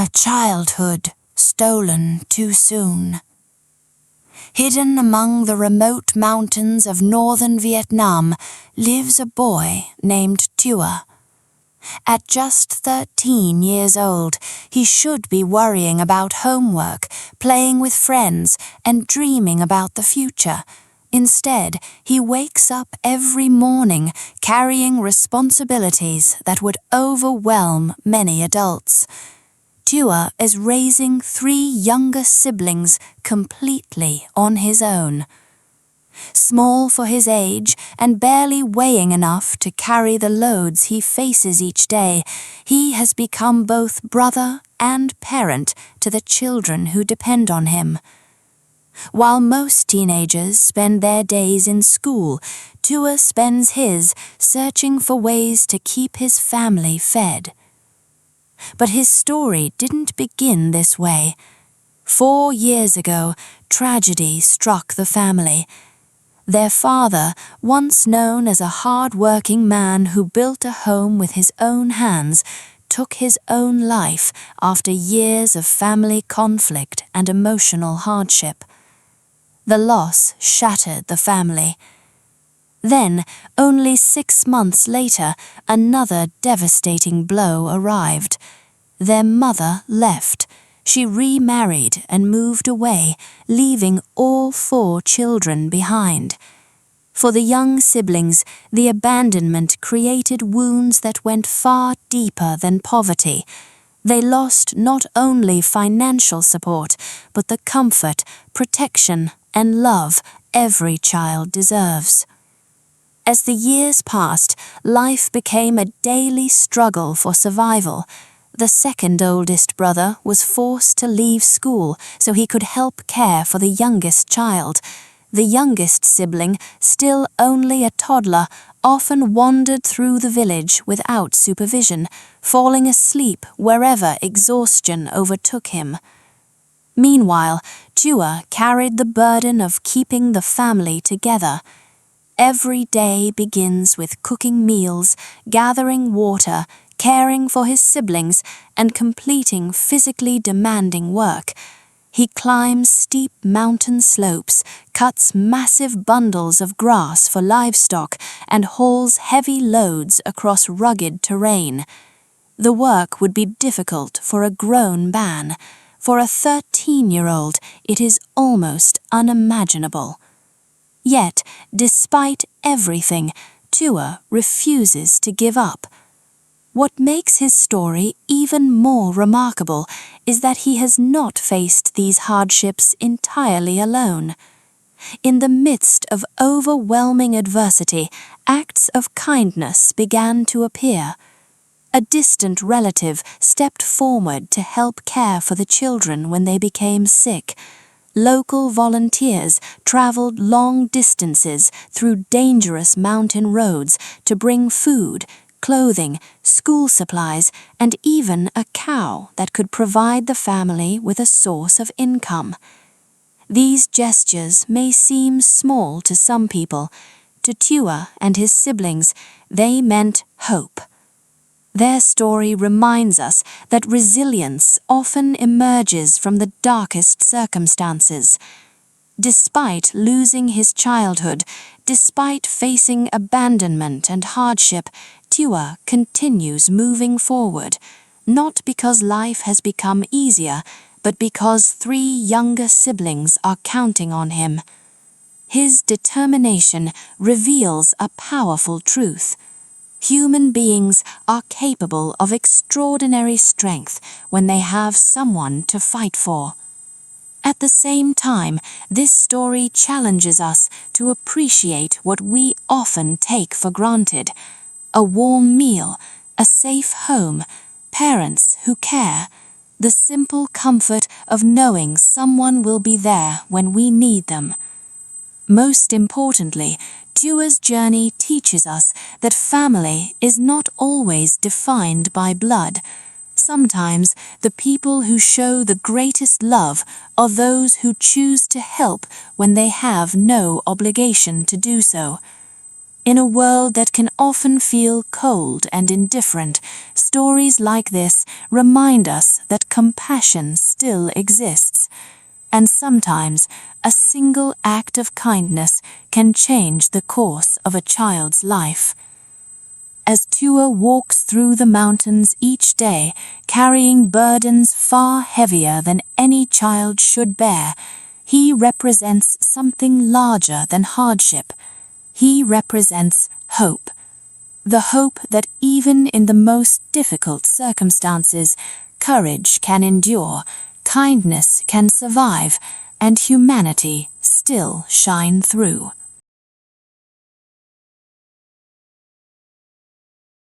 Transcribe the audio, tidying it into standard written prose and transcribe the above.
A childhood stolen too soon. Hidden among the remote mountains of northern Vietnam lives a boy named Tua. At just 13 years old, he should be worrying about homework, playing with friends, and dreaming about the future. Instead, he wakes up every morning carrying responsibilities that would overwhelm many adults. Tua is raising 3 younger siblings completely on his own. Small for his age and barely weighing enough to carry the loads he faces each day, he has become both brother and parent to the children who depend on him. While most teenagers spend their days in school, Tua spends his searching for ways to keep his family fed. But his story didn't begin this way. 4 years ago, tragedy struck the family. Their father, once known as a hard-working man who built a home with his own hands, took his own life after years of family conflict and emotional hardship. The loss shattered the family. Then, only 6 months later, another devastating blow arrived. Their mother left. She remarried and moved away, leaving all 4 children behind. For the young siblings, the abandonment created wounds that went far deeper than poverty. They lost not only financial support, but the comfort, protection, and love every child deserves. As the years passed, life became a daily struggle for survival. The second oldest brother was forced to leave school so he could help care for the youngest child. The youngest sibling, still only a toddler, often wandered through the village without supervision, falling asleep wherever exhaustion overtook him. Meanwhile, Tua carried the burden of keeping the family together. Every day begins with cooking meals, gathering water, caring for his siblings, and completing physically demanding work. He climbs steep mountain slopes, cuts massive bundles of grass for livestock, and hauls heavy loads across rugged terrain. The work would be difficult for a grown man. For a 13-year-old, it is almost unimaginable. Yet, despite everything, Tua refuses to give up. What makes his story even more remarkable is that he has not faced these hardships entirely alone. In the midst of overwhelming adversity, acts of kindness began to appear. A distant relative stepped forward to help care for the children when they became sick. Local volunteers traveled long distances through dangerous mountain roads to bring food, clothing, school supplies, and even a cow that could provide the family with a source of income. These gestures may seem small to some people. To Tua and his siblings, they meant hope. Their story reminds us that resilience often emerges from the darkest circumstances. Despite losing his childhood, despite facing abandonment and hardship, Tua continues moving forward, not because life has become easier, but because 3 younger siblings are counting on him. His determination reveals a powerful truth. Human beings are capable of extraordinary strength when they have someone to fight for. At the same time, this story challenges us to appreciate what we often take for granted: a warm meal, a safe home, parents who care, the simple comfort of knowing someone will be there when we need them. Most importantly, Tua's journey teaches us that family is not always defined by blood. Sometimes the people who show the greatest love are those who choose to help when they have no obligation to do so. In a world that can often feel cold and indifferent, stories like this remind us that compassion still exists, and sometimes a single act of kindness can change the course of a child's life. As Tua walks through the mountains each day, carrying burdens far heavier than any child should bear, he represents something larger than hardship. He represents hope. The hope that even in the most difficult circumstances, courage can endure, kindness can survive, and humanity still shine through.